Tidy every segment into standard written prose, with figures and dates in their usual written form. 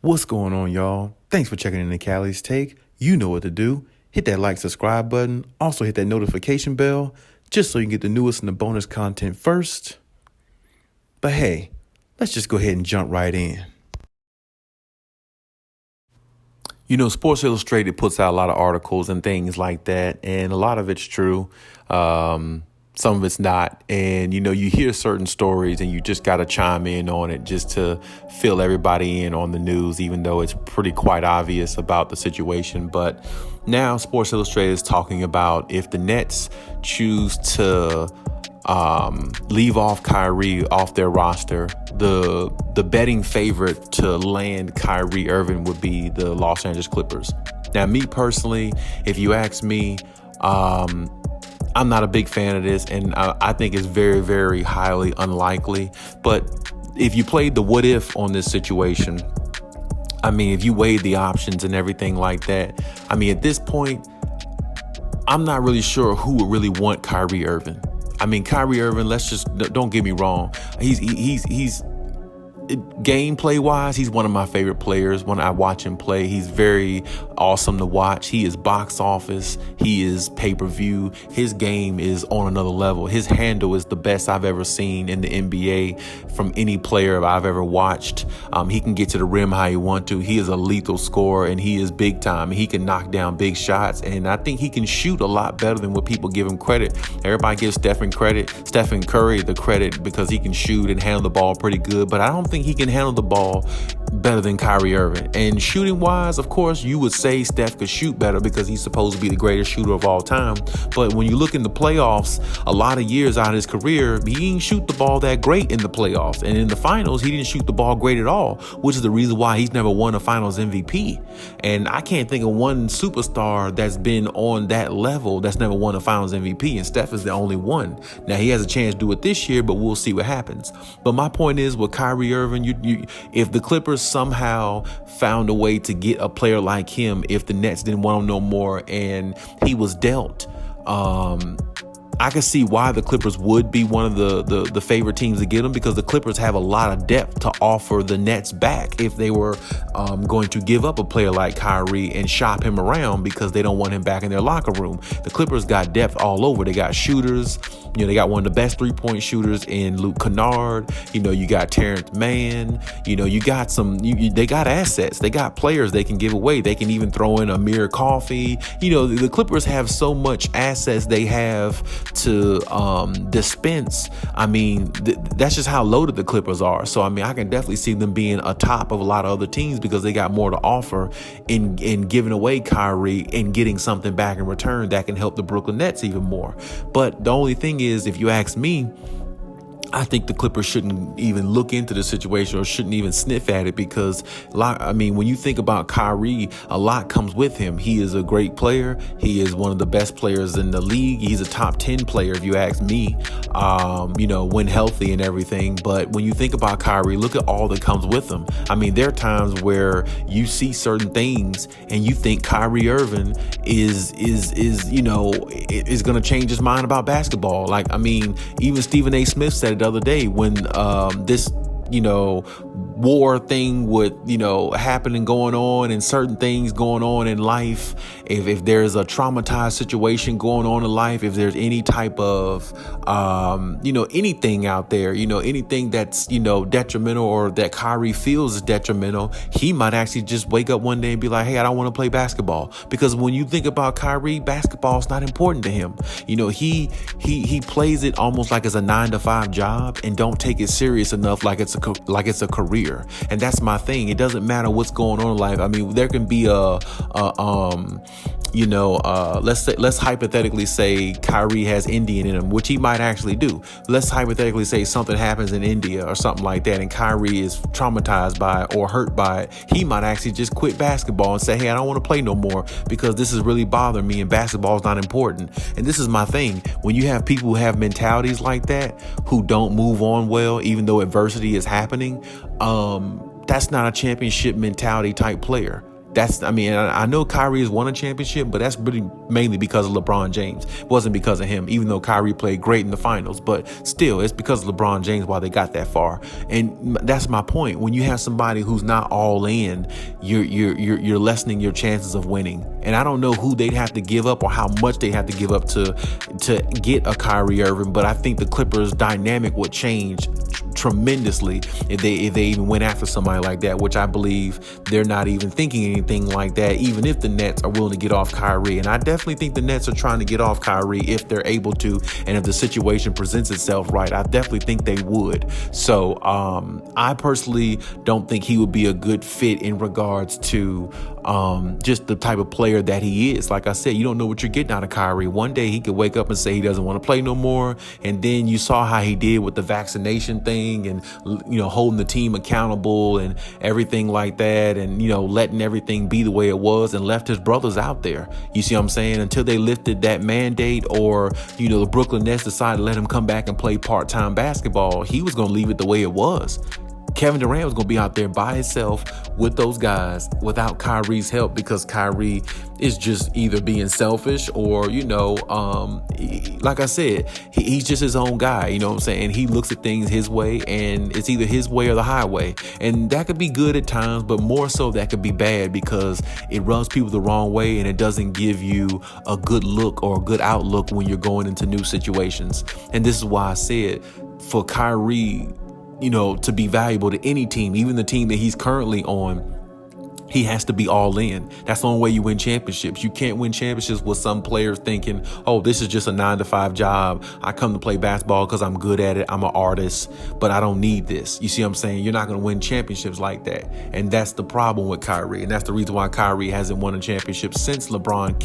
What's going on, y'all? Thanks for checking in the Khaliis Take. You know what to do. Hit that like, subscribe button. Also hit that notification bell just so you can get the newest and the bonus content first. But hey, let's just go ahead and jump right in. You know, Sports Illustrated puts out a lot of articles and things like that, and a lot of it's true. Some of it's not. And, you know, you hear certain stories and you just got to chime in on it just to fill everybody in on the news, even though it's pretty quite obvious about the situation. But now Sports Illustrated is talking about if the Nets choose to leave off Kyrie off their roster, the betting favorite to land Kyrie Irving would be the Los Angeles Clippers. Now, me personally, if you ask me, I'm not a big fan of this, and I think it's very, very highly unlikely. But if you played the what if on this situation, I mean, if you weighed the options and everything like that, I mean, at this point, I'm not really sure who would really want Kyrie Irving. I mean, Kyrie Irving, don't get me wrong. He's gameplay wise, he's one of my favorite players. When I watch him play, he's very awesome to watch. He is box office. He is pay-per-view. His game is on another level. His handle is the best I've ever seen in the NBA from any player I've ever watched. He can get to the rim how he wants to. He is a lethal scorer, and he is big time. He can knock down big shots, and I think he can shoot a lot better than what people give him credit. Everybody gives Stephen Curry the credit because he can shoot and handle the ball pretty good, but I don't think he can handle the ball better than Kyrie Irving. And shooting wise, of course, you would say Steph could shoot better because he's supposed to be the greatest shooter of all time. But when you look in the playoffs, a lot of years out of his career, he didn't shoot the ball that great in the playoffs. And in the finals, he didn't shoot the ball great at all, which is the reason why he's never won a finals MVP. And I can't think of one superstar that's been on that level that's never won a finals MVP. And Steph is the only one. Now, he has a chance to do it this year, but we'll see what happens. But my point is, with Kyrie Irving, if the Clippers somehow found a way to get a player like him, if the Nets didn't want him no more and he was dealt, I can see why the Clippers would be one of the favorite teams to get him, because the Clippers have a lot of depth to offer the Nets back if they were going to give up a player like Kyrie and shop him around because they don't want him back in their locker room. The Clippers got depth all over. They got shooters. You know, they got one of the best three-point shooters in Luke Kennard. You know, you got Terrence Mann. You know, you got they got assets. They got players they can give away. They can even throw in Amir Coffey. You know, the Clippers have so much assets they have to dispense. I mean, that's just how loaded the Clippers are. So, I mean, I can definitely see them being atop of a lot of other teams because they got more to offer in giving away Kyrie and getting something back in return that can help the Brooklyn Nets even more. But the only thing is, if you ask me, I think the Clippers shouldn't even look into the situation or shouldn't even sniff at it because, I mean, when you think about Kyrie, a lot comes with him. He is a great player. He is one of the best players in the league. He's a top 10 player, if you ask me, you know, when healthy and everything. But when you think about Kyrie, look at all that comes with him. I mean, there are times where you see certain things and you think Kyrie Irving is you know, is going to change his mind about basketball. Like, I mean, even Stephen A. Smith said it the other day when this, you know, war thing would, you know, happen and going on and certain things going on in life. If there's a traumatized situation going on in life, if there's any type of, you know, anything out there, you know, anything that's, you know, detrimental or that Kyrie feels is detrimental, he might actually just wake up one day and be like, hey, I don't want to play basketball. Because when you think about Kyrie, basketball is not important to him. You know, he plays it almost like it's a 9-to-5 job and don't take it serious enough like it's a career. And that's my thing. It doesn't matter what's going on in life. I mean, there can be you know, let's hypothetically say Kyrie has Indian in him, which he might actually do. Let's hypothetically say something happens in India or something like that, and Kyrie is traumatized by it or hurt by it. He might actually just quit basketball and say, hey, I don't want to play no more because this is really bothering me and basketball is not important. And this is my thing. When you have people who have mentalities like that, who don't move on well, even though adversity is happening, that's not a championship mentality type player. I know Kyrie has won a championship, but that's really mainly because of LeBron James. It wasn't because of him, even though Kyrie played great in the finals. But still, it's because of LeBron James why they got that far. And that's my point. When you have somebody who's not all in, you're lessening your chances of winning. And I don't know who they'd have to give up or how much they have to give up to get a Kyrie Irving, but I think the Clippers' dynamic would change tremendously if they even went after somebody like that, which I believe they're not even thinking anything like that, even if the Nets are willing to get off Kyrie. And I definitely think the Nets are trying to get off Kyrie if they're able to, and if the situation presents itself right. I definitely think they would. So I personally don't think he would be a good fit in regards to just the type of player that he is. Like I said, you don't know what you're getting out of Kyrie. One day he could wake up and say he doesn't want to play no more, and then you saw how he did with the vaccination thing and, you know, holding the team accountable and everything like that, and, you know, letting everything be the way it was, and left his brothers out there. You see what I'm saying? Until they lifted that mandate, or, you know, the Brooklyn Nets decided to let him come back and play part-time basketball, he was going to leave it the way it was. Kevin Durant was going to be out there by himself with those guys without Kyrie's help, because Kyrie is just either being selfish or, you know, like I said, he's just his own guy. You know what I'm saying? He looks at things his way, and it's either his way or the highway. And that could be good at times, but more so that could be bad, because it rubs people the wrong way, and it doesn't give you a good look or a good outlook when you're going into new situations. And this is why I said, for Kyrie, you know, to be valuable to any team, even the team that he's currently on, he has to be all in. That's the only way you win championships. You can't win championships with some players thinking, oh, this is just a 9-to-5 job. I come to play basketball because I'm good at it. I'm an artist, but I don't need this. You see what I'm saying? You're not going to win championships like that. And that's the problem with Kyrie. And that's the reason why Kyrie hasn't won a championship since LeBron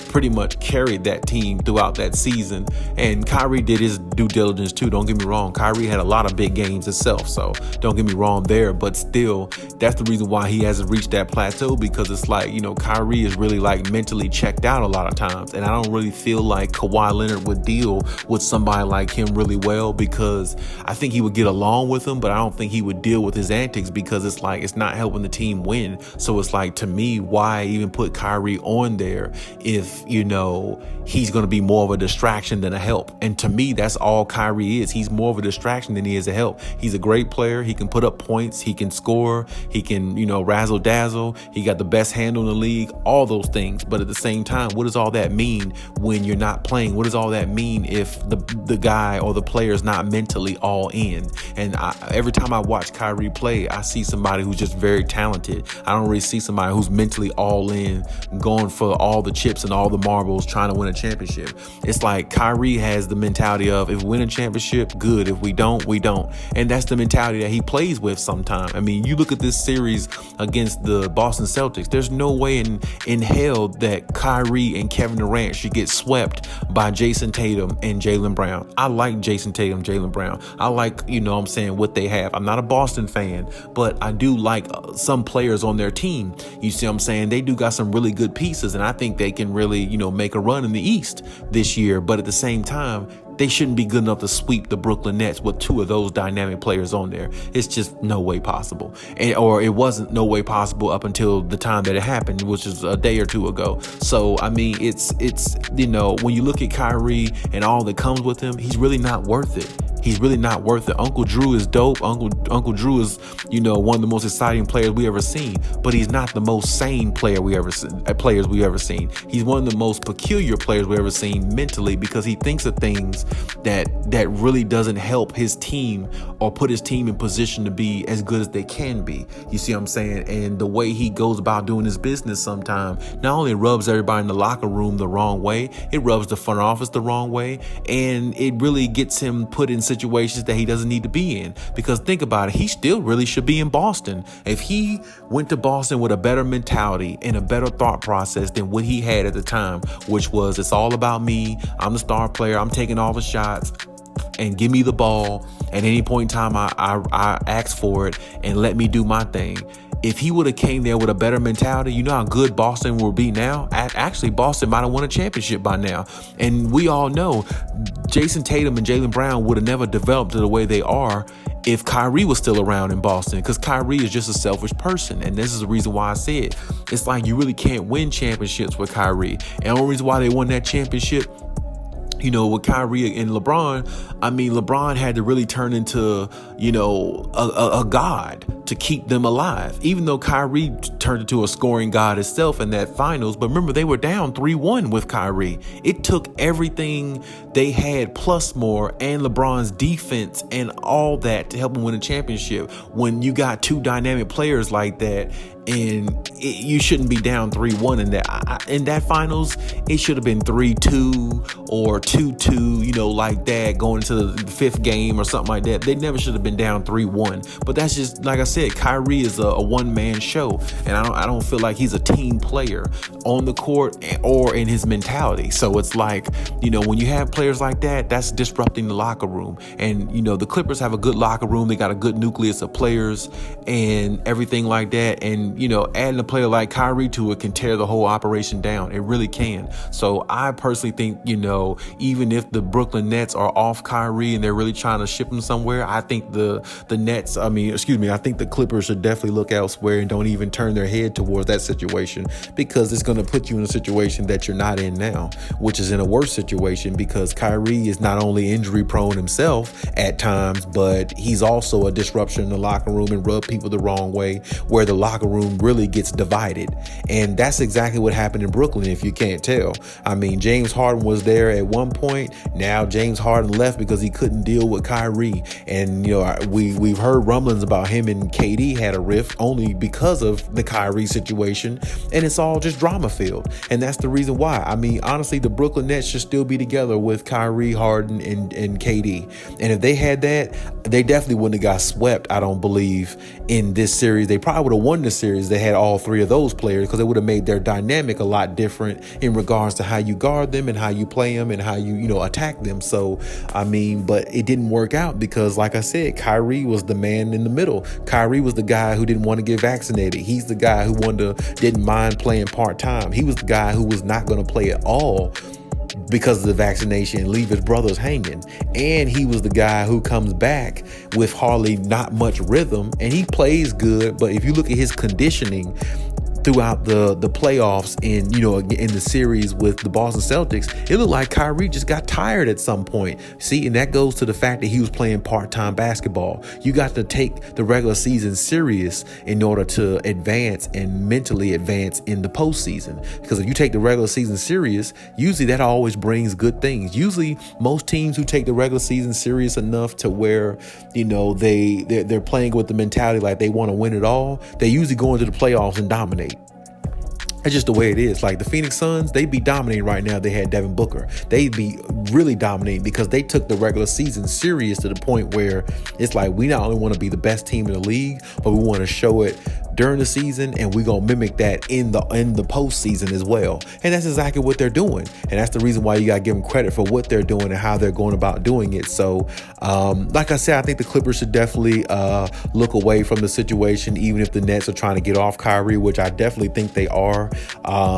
pretty much carried that team throughout that season. And Kyrie did his due diligence too. Don't get me wrong. Kyrie had a lot of big games himself. So don't get me wrong there. But still, that's the reason why he hasn't reached that plateau, because it's like, you know, Kyrie is really like mentally checked out a lot of times. And I don't really feel like Kawhi Leonard would deal with somebody like him really well, because I think he would get along with him, but I don't think he would deal with his antics, because it's like, it's not helping the team win. So it's like, to me, why even put Kyrie on there if, you know, he's going to be more of a distraction than a help? And to me, that's all Kyrie is. He's more of a distraction than he is a help. He's a great player. He can put up points. He can score. He can, you know, razzle dazzle. He got the best handle in the league, all those things. But at the same time, what does all that mean when you're not playing? What does all that mean if the guy or the player is not mentally all in? And every time I watch Kyrie play, I see somebody who's just very talented. I don't really see somebody who's mentally all in, going for all the chips and all the marbles, trying to win a championship. It's like Kyrie has the mentality of, if we win a championship, good. If we don't, we don't. And that's the mentality that he plays with sometimes. I mean, you look at this series against the Boston Celtics, there's no way in hell that Kyrie and Kevin Durant should get swept by Jason Tatum and Jaylen Brown. I like Jason Tatum, Jaylen Brown. I like, you know what I'm saying, what they have. I'm not a Boston fan, but I do like some players on their team. You see what I'm saying? They do got some really good pieces, and I think they can really, you know, make a run in the East this year. But at the same time, they shouldn't be good enough to sweep the Brooklyn Nets with two of those dynamic players on there. It's just no way possible. Or it wasn't no way possible up until the time that it happened, which is a day or two ago. So, I mean, it's you know, when you look at Kyrie and all that comes with him, he's really not worth it. He's really not worth it. Uncle Drew is dope. Uncle Drew is, you know, one of the most exciting players we ever seen, but he's not the most sane players we ever seen. He's one of the most peculiar players we ever seen mentally, because he thinks of things that really doesn't help his team or put his team in position to be as good as they can be. You see what I'm saying? And the way he goes about doing his business sometimes not only rubs everybody in the locker room the wrong way, it rubs the front office the wrong way, and it really gets him put in situations that he doesn't need to be in. Because think about it, he still really should be in Boston. If he went to Boston with a better mentality and a better thought process than what he had at the time, which was, it's all about me, I'm the star player, I'm taking all the shots, and give me the ball at any point in time I ask for it, and let me do my thing. if he would have came there with a better mentality, you know how good Boston will be now? Actually, Boston might have won a championship by now. And we all know Jason Tatum and Jaylen Brown would have never developed to the way they are if Kyrie was still around in Boston, because Kyrie is just a selfish person. And this is the reason why I said it's like you really can't win championships with Kyrie. And the only reason why they won that championship, you know, with Kyrie and LeBron, I mean, LeBron had to really turn into, you know, a god to keep them alive, even though Kyrie turned into a scoring god itself in that finals. But remember, they were down 3-1 with Kyrie. It took everything they had plus more, and LeBron's defense and all that to help them win a championship. When you got two dynamic players like that, and you shouldn't be down 3-1 in that. In that finals, it should have been 3-2 or 2-2, you know, like that, going into the fifth game or something like that. They never should have been down 3-1. But that's just, like I said, Kyrie is a one-man show, and I don't feel like he's a team player on the court or in his mentality. So it's like, you know, when you have players like that, that's disrupting the locker room. And, you know, the Clippers have a good locker room. They got a good nucleus of players and everything like that. And, you know, adding a player like Kyrie to it can tear the whole operation down. It really can. So I personally think, you know, even if the Brooklyn Nets are off Kyrie and they're really trying to ship him somewhere, I think the Clippers should definitely look elsewhere and don't even turn their head towards that situation, because it's going to put you in a situation that you're not in now, which is in a worse situation, because Kyrie is not only injury prone himself at times, but he's also a disruption in the locker room and rub people the wrong way, where the locker room really gets divided. And that's exactly what happened in Brooklyn, if you can't tell. I mean, James Harden was there at one point. Now James Harden left because he couldn't deal with Kyrie. And, you know, we've heard rumblings about him and KD had a rift only because of the Kyrie situation. And it's all just drama filled. And that's the reason why. I mean, honestly, the Brooklyn Nets should still be together with Kyrie, Harden, and KD. And if they had that, they definitely wouldn't have got swept, I don't believe, in this series. They probably would have won the series. They had all three of those players, because it would have made their dynamic a lot different in regards to how you guard them and how you play them and how you attack them. So, I mean, but it didn't work out because, like I said, Kyrie was the man in the middle. Kyrie was the guy who didn't want to get vaccinated. He's the guy who didn't mind playing part-time. He was the guy who was not going to play at all because of the vaccination and leave his brothers hanging. And he was the guy who comes back with hardly not much rhythm, and he plays good. But if you look at his conditioning throughout the playoffs and, in the series with the Boston Celtics, it looked like Kyrie just got tired at some point. See, and that goes to the fact that he was playing part-time basketball. You got to take the regular season serious in order to advance and mentally advance in the postseason. Because if you take the regular season serious, usually that always brings good things. Usually most teams who take the regular season serious enough to where, they're playing with the mentality like they want to win it all, they usually go into the playoffs and dominate. That's just the way it is. Like the Phoenix Suns, they'd be dominating right now if they had Devin Booker. They'd be really dominating because they took the regular season serious to the point where it's like, we not only want to be the best team in the league, but we want to show it during the season, and we're gonna mimic that in the postseason as well. And that's exactly what they're doing. And that's the reason why you gotta give them credit for what they're doing and how they're going about doing it. So like I said, I think the Clippers should definitely look away from the situation, even if the Nets are trying to get off Kyrie, which I definitely think they are.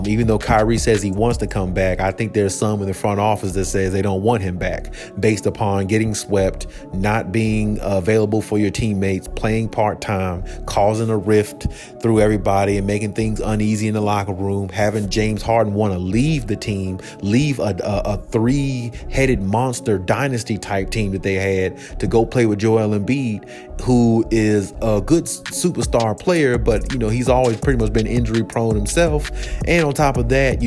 Even though Kyrie says he wants to come back, I think there's some in the front office that says they don't want him back based upon getting swept, not being available for your teammates, playing part-time, causing a rift through everybody and making things uneasy in the locker room, having James Harden want to leave the team, leave a three-headed monster dynasty type team that they had to go play with Joel Embiid, who is a good superstar player, but he's always pretty much been injury prone himself. And on top of that,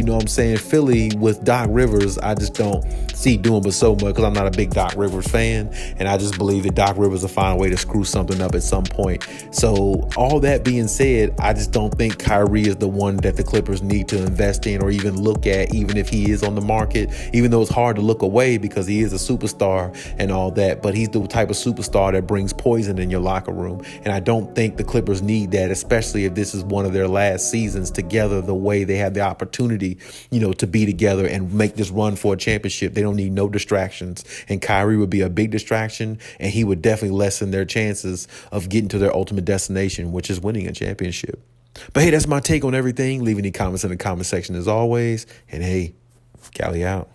Philly with Doc Rivers, I just don't see doing but so much, because I'm not a big Doc Rivers fan, and I just believe that Doc Rivers will find a way to screw something up at some point. So all that being said, I just don't think Kyrie is the one that the Clippers need to invest in or even look at, even if he is on the market, even though it's hard to look away because he is a superstar and all that. But he's the type of superstar that brings poison something in your locker room. And I don't think the Clippers need that, especially if this is one of their last seasons together, the way they have the opportunity, to be together and make this run for a championship. They don't need no distractions. And Kyrie would be a big distraction, and he would definitely lessen their chances of getting to their ultimate destination, which is winning a championship. But hey, that's my take on everything. Leave any comments in the comment section as always. And hey, Cali out.